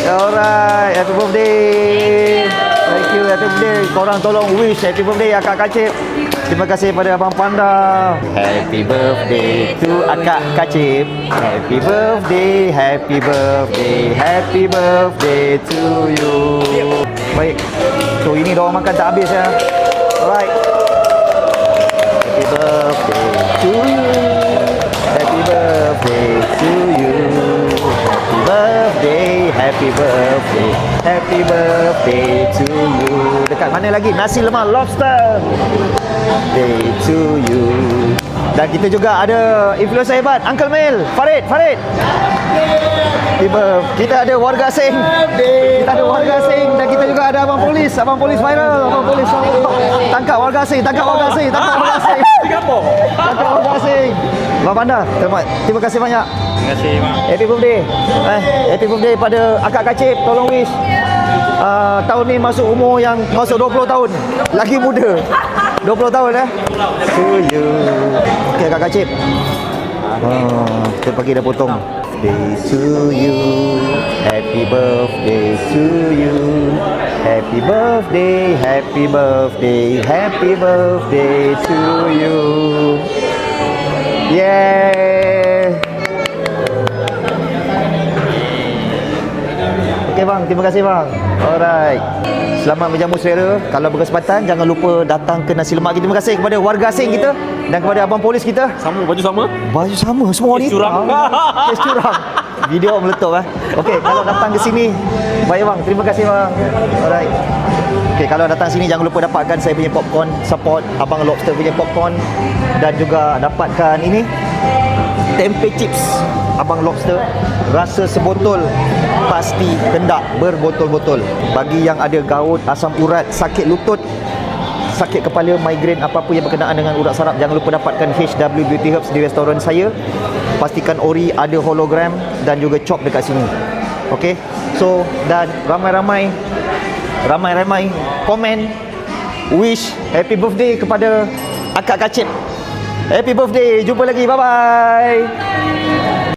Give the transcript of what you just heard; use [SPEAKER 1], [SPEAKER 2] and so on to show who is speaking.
[SPEAKER 1] Alright, happy birthday. Thank you, happy birthday. Korang tolong wish happy birthday Akak Kacip. Terima kasih pada Abang Panda. Happy birthday to Akak Kacip. Happy birthday, happy birthday, happy birthday to you. Baik, so ini diorang makan tak habis ya. Alright. Happy birthday to you. Happy birthday to you. Happy birthday, happy birthday, happy birthday to you. Dekat mana lagi? Nasi lemak lobster. Day to you. Dan kita juga ada influencer hebat, Uncle Mel, Farid. Kita ada warga asing. Kita ada warga asing dan kita juga ada abang polis viral, abang polis. Tangkap warga asing. Tangkap warga asing. Abang Panda, terima kasih banyak.
[SPEAKER 2] Terima kasih, Mak.
[SPEAKER 1] Happy birthday. Happy birthday pada Akak Kacip. Tolong wish. Tahun ni masuk umur yang masuk 20 tahun. Lagi muda. 20 tahun to you. Okey Akak Kacip. Kita pagi dah potong. Day to you. Happy birthday to you. Happy birthday, happy birthday, happy birthday to you. Yeah. Okey bang, terima kasih bang. Alright. Selamat menjamu selera. Kalau berkesempatan jangan lupa datang ke nasi lemak kita. Terima kasih kepada warga asing kita dan kepada abang polis kita.
[SPEAKER 2] Sama, baju sama?
[SPEAKER 1] Baju sama semua ni.
[SPEAKER 2] Kes curang.
[SPEAKER 1] Kes curang. Video meletup Okey, kalau datang ke sini, baik bang, terima kasih bang. Alright. Okey, kalau datang sini jangan lupa dapatkan saya punya popcorn, support Abang Lobster punya popcorn dan juga dapatkan ini tempe chips Abang Lobster, rasa sebotol, pasti hendak berbotol-botol. Bagi yang ada gaut, asam urat, sakit lutut, sakit kepala, migrain, apa-apa yang berkenaan dengan urat saraf, jangan lupa dapatkan HW Beauty Herbs di restoran saya. Pastikan ori ada hologram dan juga chop dekat sini. Okey. So, dan ramai-ramai komen wish happy birthday kepada Akak Kacip. Happy birthday. Jumpa lagi. Bye bye.